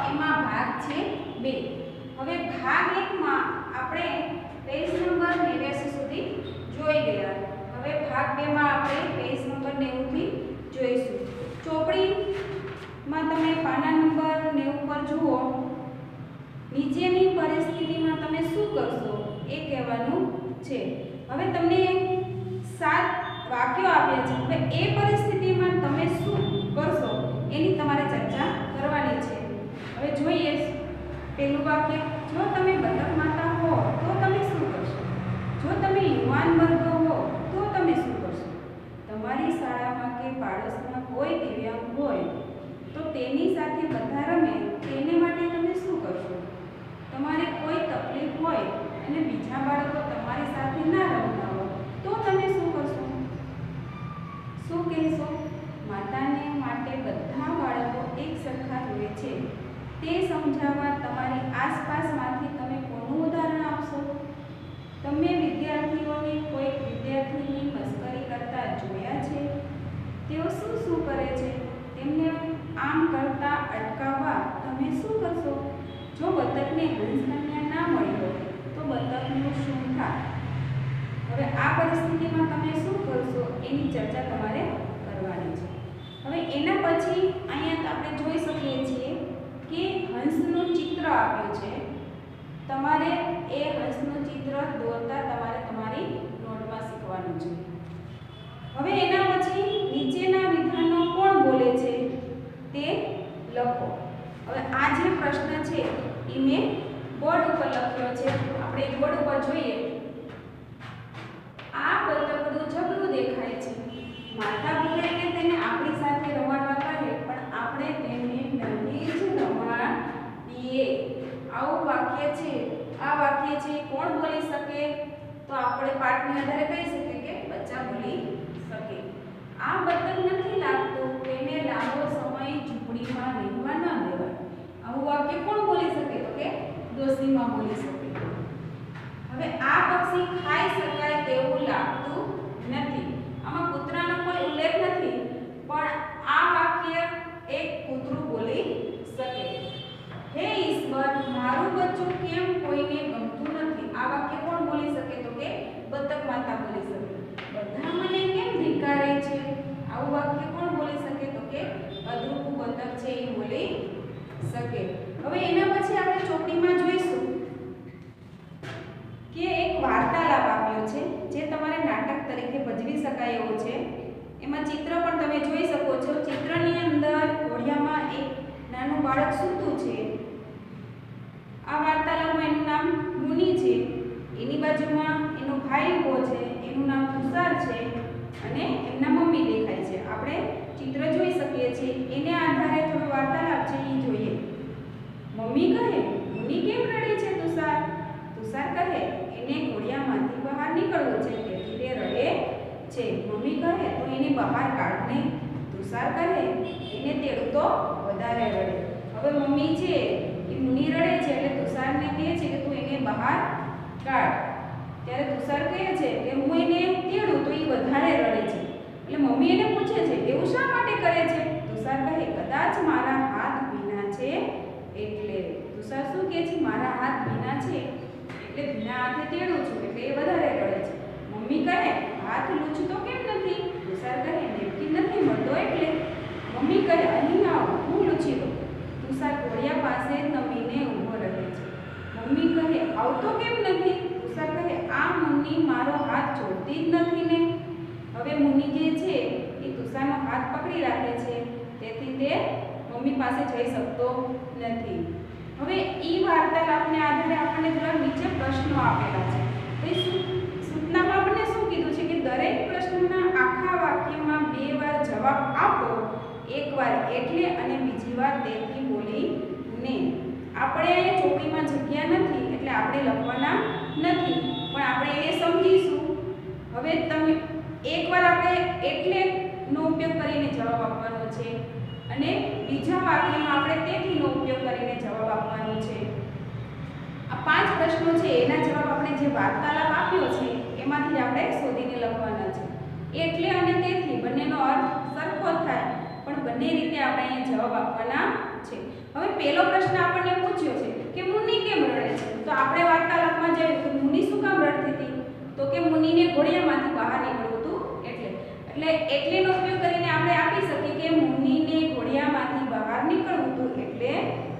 એમાં ભાગ છે 2। હવે ભાગ 1 માં આપણે પેજ નંબર 89 સુધી જોઈ ગયા। હવે ભાગ 2 માં આપણે પેજ નંબર 90 થી જોઈશું। ચોપડીમાં તમે પાના નંબર 90 પર જુઓ, નીચેની પરિસ્થિતિમાં તમે શું કરશો એ કહેવાનું છે। હવે તમને 7 વાક્યો આપ્યા છે। હવે એ પરિસ્થિતિમાં તમે શું કરશો એની તમારે ચર્ચા કરવાની છે। હવે જોઈએ પહેલું વાક્ય, જો તમે બતક માતા હો તો તમે શું કરશો? જો તમે યુવાન વર્ગ હો તો તમે શું કરશો? તમારી શાળામાં કે પાડોશમાં કોઈ દિવ્યાંગ હોય તો તેની સાથે બધા રમે, તેને માટે તમે શું કરશો? તમારે કોઈ તકલીફ હોય અને બીજા બાળકો તમારી સાથે ના રમતા હોય તો તમે શું કરશો? શું કહેશો? માતાને માટે બધા બાળકો એક સરખા જુએ છે તે સમજાવવા તમારી આસપાસમાંથી તમે કોનું ઉદાહરણ આપશો? તમે વિદ્યાર્થીઓને કોઈક વિદ્યાર્થીની મસ્કરી કરતા જોયા છે? તેઓ શું શું કરે છે? તેમને આમ કરતા અટકાવવા તમે શું કરશો? જો બતકને હંસકન્યા ના મળી હોય તો બતકનું શું થાય? હવે આ પરિસ્થિતિમાં તમે શું કરશો એની ચર્ચા તમારે કરવાની છે। હવે એના પછી અહીંયા આપણે જોઈ શકીએ છીએ કે હંસનું ચિત્ર આપ્યું છે। તમારે એ હંસનું ચિત્ર દોરતા તમારી નોટમાં શીખવાનું છે। હવે એના પછી નીચેના વિધાનો કોણ બોલે છે તે લખો। હવે આ જે પ્રશ્ન છે એ મેં બોર્ડ ઉપર લખ્યો છે। આપણે બોર્ડ ઉપર જોઈએ, આ બતકડું જબરું દેખાય છે। માતા બોલે કે તેને આપણી સાથે રમવા કહે, પણ આપણે તેને નહીં જ રમાડીએ। આવું વાક્ય છે। આ વાક્ય છે કોણ બોલી શકે? તો આપણે પાઠના આધારે કહી શકીએ કે બચ્ચા બોલી શકે। આ બતક નથી લાગતું, તેને લાંબો સમય ઝૂંપડીમાં રહેવા ન દેવાય। આવું વાક્ય કોણ બોલી શકે? તો કે ડોશીમાં બોલી શકે। હવે આ પક્ષી ખાઈ શકાય તેવું લાગતું નથી। આમાં કૂતરાનો કોઈ ઉલ્લેખ નથી, પણ આ વાક્ય એક કૂતરું બોલી શકે। હે ઈશ્વર, મારું બચ્ચું કેમ કોઈને ગમતું નથી? આ વાક્ય કોણ બોલી શકે? તો કે બતક માતા બોલી શકે। બધા મને કેમ ધિક્કારે છે? આવું વાક્ય કોણ બોલી શકે? તો કે અદ્રુપુ બતક છે એ બોલી શકે। હવે એના પછી આપણે ચોપડીમાં જોઈશું કે એક વાર્તાલાપ આપ્યો છે જે તમારે નાટક તરીકે ભજવી શકાય એવો છે। એમાં ચિત્ર પણ તમે જોઈ શકો છો। ચિત્રની અંદર ઘોડિયામાં એક નાનું બાળક સૂતું છે। આ વાર્તાલાપમાં એનું નામ મુનિ છે, એની બાજુમાં એનો ભાઈ ઊભો છે, એનું નામ તુષાર છે અને એમના મમ્મી દેખાય છે। આપણે ચિત્ર જોઈ શકીએ છીએ, એને આધારે થોડો વાર્તાલાપ છે એ જોઈએ। મમ્મી કહે, મુનિ કેમ રડે છે તુષાર? તુષાર કહે, એને ઘોડિયામાંથી બહાર નીકળવું છે તેથી તે રડે છે। મમ્મી કહે, તો એને બહાર કાઢને। તુષાર કહે, એને તેડું તો વધારે રડે। હવે મમ્મી છે એ મુનિ રડે છે એટલે તુષારને કહે છે કે તું એને બહાર કાઢ। ત્યારે તુષાર કહે છે કે હું એને તેડું તો એ વધારે રડે છે। એટલે મમ્મી એને પૂછે છે, એવું શા માટે કરે છે? તુષાર કહે, કદાચ મારા હાથ ભીના છે એટલે। તુષાર શું કહે છે? મારા હાથ ભીના છે એટલે ભીના હાથે તેડું છું એટલે એ વધારે રડે છે। મમ્મી કહે, હાથ લૂછતો કેમ નથી? તુષાર કહે, નેપકિન નથી મળતો એટલે। મમ્મી કહે, અહીં આવ, હું લૂછી દઉં। તુષાર ઘોડિયા પાસે નમીને ઊભો રહે છે। મમ્મી કહે, આવતો કેમ નથી? તુષાર કહે, આ મુનિ મારો હાથ છોડતી જ નથી ને। હવે મુનિ જે છે એ તુષારનો હાથ પકડી રાખે છે, તેથી તે મમ્મી પાસે જઈ શકતો નથી। હવે ઈ વાર્તાલાપને આધારે આપણને થોડા નીચે પ્રશ્નો આપેલા છે। તો એ સૂચનામાં આપણને શું કીધું છે કે દરેક પ્રશ્નના આખા વાક્યમાં 2 વાર જવાબ આપો। એકવાર એટલે અને બીજી વાર તેથી બોલીને। આપણે ચોપડીમાં જગ્યા નથી એટલે આપણે લખવાના નથી, પણ આપણે એને સમજીશું। હવે તમે એકવાર આપણે એટલે નો ઉપયોગ કરીને જવાબ આપવાનો છે અને બીજા વાક્યમાં આપણે તેથીનો ઉપયોગ કરીને જવાબ આપવાનો છે। આ 5 પ્રશ્નો છે એના જવાબ આપણે જે વાર્તાલાપ આપ્યો છે એમાંથી આપણે શોધીને લખવાના છે। એટલે અને તેથી બંનેનો અર્થ સરખો થાય, પણ બંને રીતે આપણે અહીંયા જવાબ આપવાના છે। હવે પહેલો પ્રશ્ન આપણને પૂછ્યો છે કે મુનિ કેમ રડે છે, તો આપણે વાર્તાલાપમાં જોયું કે મુનિ શું કામ રડતી હતી, તો કે મુનિને ઘોડિયામાંથી બહાર નીકળવું હતું એટલેનો ઉપયોગ કરીને આપણે આપી શકીએ કે મુનિને ઘોડિયામાંથી બહાર નીકળવું હતું એટલે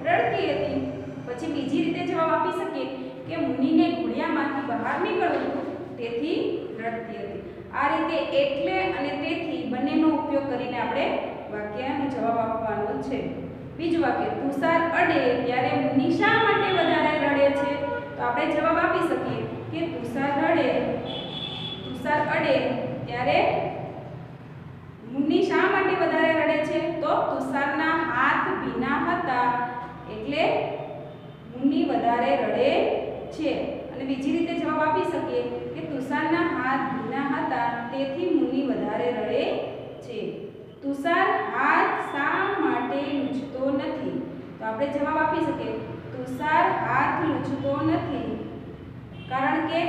રડતી હતી. પછી બીજી રીતે જવાબ આપી શકીએ કે મુનિને ઘોડિયામાંથી બહાર નીકળવું હતું તેથી રડતી હતી. આ રીતે એટલે અને તેથી બંનેનો ઉપયોગ કરીને આપણે વાક્યનો જવાબ આપવાનો છે. બીજું વાક્ય, તુષાર અડે ત્યારે મુનિ શા માટે વધારે રડે છે, તો આપણે જવાબ આપી શકીએ કે તુષાર અડે ત્યારે મુનિ શા માટે વધારે રડે છે, તો તુષારના હાથ ભીના હતા એટલે મુનિ વધારે રડે છે. અને બીજી રીતે જવાબ આપી શકીએ કે તુષારના હાથ ભીના હતા તેથી મુનિ વધારે રડે છે. તુષાર હાથ શા માટે લૂછતો નથી, તો આપણે જવાબ આપી શકીએ તુષાર હાથ લૂછતો નથી કારણ કે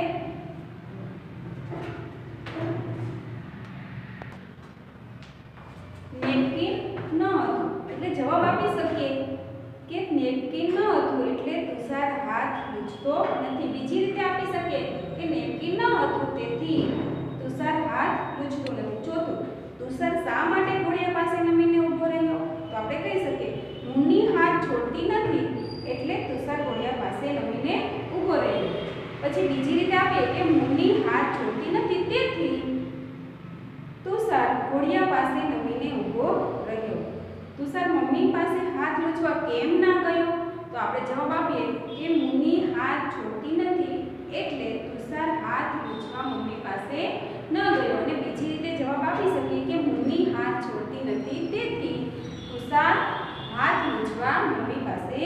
નેપકિન ન હતું. એટલે જવાબ આપી શકીએ કે નેપકિન ન હતું એટલે તુષાર હાથ લૂછતો નથી. બીજી રીતે આપી શકીએ કે નેપકિન ન હતું તેથી તુષાર હાથ લૂછતો નથી. ચોથું, તુષાર શા માટે ઘોડિયા પાસે નમીને ઊભો રહ્યો, તો આપણે કહી શકીએ મુનિ હાથ છોડતી નથી એટલે તુષાર ઘોડિયા પાસે નમીને ઊભો રહ્યો. પછી બીજી રીતે આપીએ કે મુનિ હાથ છોડતી નથી તેથી તુષાર ઘોડિયા પાસે નમીને ઊભો રહ્યો. તુષાર મમ્મી પાસે હાથ લૂછવા કેમ ના ગયો, તો આપણે જવાબ આપીએ કે મુનિ હાથ છોડતી નથી એટલે તુષાર હાથ લૂછવા મમ્મી પાસે ન ગયો. અને બીજી રીતે જવાબ આપી શકીએ કે મુનિ હાથ છોડતી નથી તેથી તુષાર હાથ લૂછવા મમ્મી પાસે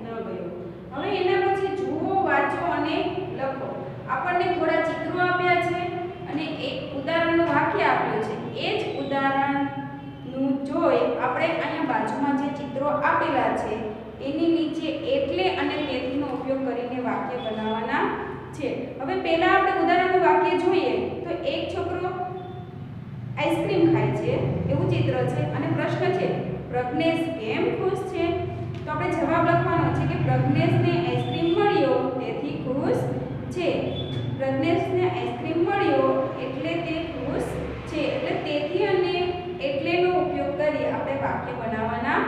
ન ગયો. હવે એના પછી જુઓ, વાંચો અને લખો. આપણને થોડા ચિત્રો આપ્યા છે અને એક ઉદાહરણનું વાક્ય આપ્યું છે. એ જ ઉદાહરણનું જોઈ આપણે અહીંયા બાજુમાં જે ચિત્રો આપેલા છે એની નીચે એટલે અને તેથીનો ઉપયોગ કરીને વાક્ય બનાવવાના છે. હવે પહેલા આપણે ઉદાહરણનું વાક્ય જોઈએ તો એક છોકરો આઈસ્ક્રીમ ખાય છે એવું ચિત્ર છે અને પ્રશ્ન છે પ્રજ્ઞેશ કેમ ખુશ છે, તો આપણે જવાબ લખવાનો છે કે પ્રજ્ઞેશને આઈસ્ક્રીમ મળ્યો તેથી ખુશ છે. પ્રજ્ઞેશને આઈસ્ક્રીમ મળ્યો એટલે તે ખુશ છે. એટલે તેથી અને એટલેનો ઉપયોગ કરી આપણે વાક્ય બનાવવાના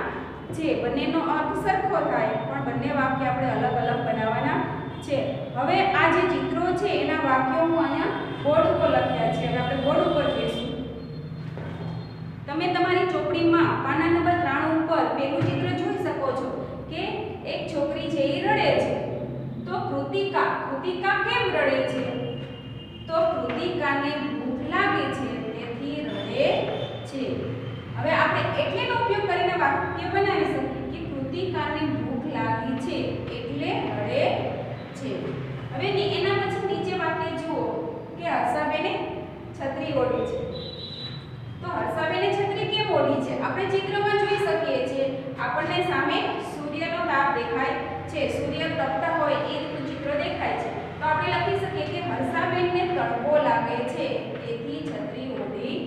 છે. બંનેનો અર્થ સરખો થાય પણ બંને વાક્ય આપણે અલગ અલગ બનાવવાના છે. હવે આ જે ચિત્રો છે એના વાક્યો હું અહીંયા બોર્ડ ઉપર લખ્યા છે. હવે આપણે બોર્ડ ઉપર જોઈશું. તમે તમારી ચોપડીમાં પાના નંબર 93 ઉપર પહેલું ચિત્ર જોઈ શકો છો કે એક છોકરી છે એ રડે છે. તો કૃતિકા કેમ રડે છે, તો કૃતિકાને ભૂખ લાગે છે તેથી રડે છે. હવે આપણે એટલેનો ઉપયોગ કરીને વાક્ય બનાવી શકીએ કે કૃતિકાને ભૂખ લાગી છે એટલે રડે છે. હવે એના પછી નીચે વાક્ય જુઓ કે હર્ષાબેને છત્રી ઓઢી છે. તો હર્ષાબેને છત્રી કેમ ઓઢી છે, આપણે ચિત્રમાં જોઈ શકીએ છીએ. આપણને સામે સૂર્યનો તાપ દેખાય છે, સૂર્ય તપતા હોય એ રીતનું ચિત્ર દેખાય છે. તો આપણે લખી શકીએ કે હર્ષાબેનને તડકો લાગે છે તેથી છત્રી ઓઢી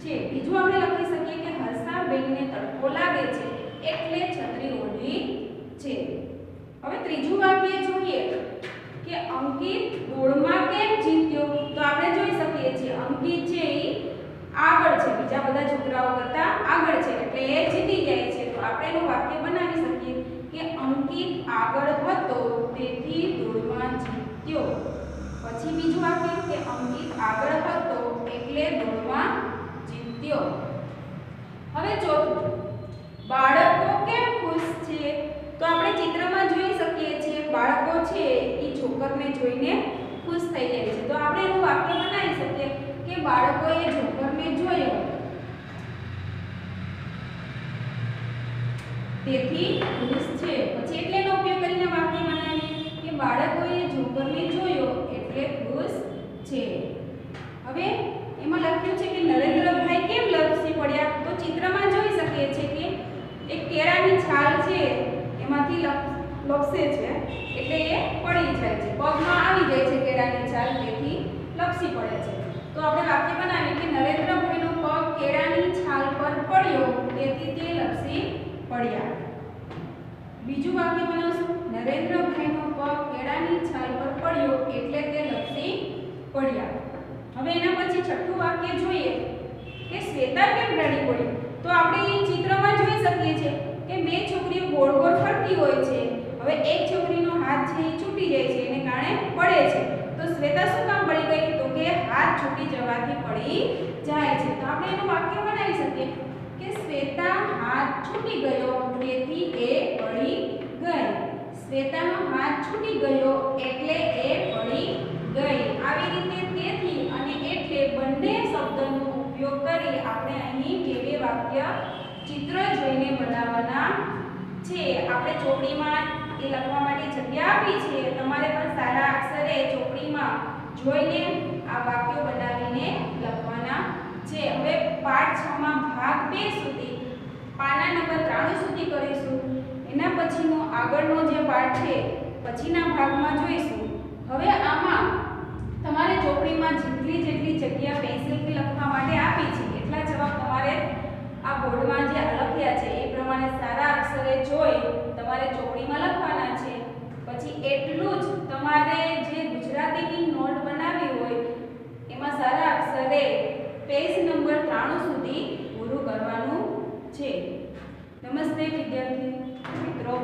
છે. બીજું આપણે લખી શકીએ કે હર્ષાબેનને તડકો લાગે છે એટલે છત્રી ઓઢી છે. હવે ત્રીજું વાક્ય જોઈએ કે અંકિત દોડમાં કેમ જીત્યો, તો આપણે જોઈ શકીએ છીએ અંકિત છે એ આગળ છે, બીજા બધા છોકરાઓ કરતા આગળ છે એટલે એ જીતી જાય છે. તો આપણે એનું વાક્ય બનાવી શકીએ કે અંકિત આગળ હતો તેથી દોડમાં જીત્યો. પછી બીજું વાક્ય કે અંકિત આગળ હતો એટલે દોડમાં જીત્યો. હવે ચોથું, બાળકો કેમ ખુશ છે, તો આપણે ચિત્રમાં જોઈ શકીએ છીએ બાળકો છે એ જોકરને જોઈને ખુશ થઈ જાય છે. તો આપણે એનું વાક્ય બનાવી શકીએ કે બાળકોએ જોકરને જોયો તેથી ખુશ છે. પછી એટલેનો ઉપયોગ કરીને વાક્ય બનાવીએ કે બાળકોએ જોકરને જોયો એટલે ખુશ છે. હવે એમાં લખ્યું છે કે નરેન્દ્રભાઈ કેમ લપસી પડ્યા, તો ચિત્રમાં જોઈ શકીએ છીએ કે એક કેળાની છાલ છે એમાંથી લપસે છે એટલે એ પડી જાય છે, પગમાં આવી જાય છે કેળાની છાલ તેથી લપસી પડે છે. તો આપણે વાક્ય બનાવીએ કે નરેન્દ્રભાઈનો પગ કેળાની છાલ પર પડ્યો તેથી તે લપસી પડ્યા. બીજું વાક્ય બનાવશું, નરેન્દ્રભાઈનો પગ કેળાની છાલ પર પડ્યો એટલે તે લપસી પડ્યા. હવે એના પછી છઠ્ઠું વાક્ય જોઈએ કે શ્વેતા કેમ રડી પડી. તો આપણે એ ચિત્રમાં જોઈ શકીએ છીએ કે બે છોકરીઓ ગોળ ગોળ ફરતી હોય છે. હવે એક છોકરીનો હાથ છે એ છૂટી જાય છે એને કારણે પડે છે. તો શ્વેતા શું કામ પડી ગઈ? તો કે હાથ છૂટી જવાથી પડી જાય છે. તો આપણે એનું વાક્ય બનાવી શકીએ કે શ્વેતા હાથ છૂટી ગયો તેથી એ પડી ગઈ. શ્વેતાનો હાથ છૂટી ગયો એટલે એ પડી ગઈ. આવી રીતે તેથી અને એટલે બંને શબ્દનો ઉપયોગ કરી આપણે અહીં બે બે વાક્ય ચિત્ર જોઈને બનાવવાના છે. આપણે ચોપડીમાં એ લખવા માટે જગ્યા આપી છે. તમારે પણ સારા અક્ષરે ચોપડીમાં જોઈને આ વાક્યો બનાવીને લખવાના છે. હવે પાઠ 6 માં ભાગ 2 સુધી પાના નંબર 93 સુધી કરીશું. એના પછીનો આગળનો જે પાઠ છે પછીના ભાગમાં જોઈશું. હવે આમાં તમારે ચોપડીમાં જેટલી જગ્યા પેન્સિલથી લખવા માટે આપી છે એટલા જવાબ તમારે આ બોર્ડમાં જે લખ્યા છે એ પ્રમાણે સારા અક્ષરે જોઈ તમારે ચોપડીમાં લખવાના છે. પછી એટલું જ તમારે જે ગુજરાતીની નોટ બનાવી હોય એમાં સારા અક્ષરે પેજ નંબર 93 સુધી પૂરું કરવાનું છે. નમસ્તે વિદ્યાર્થી મિત્રો.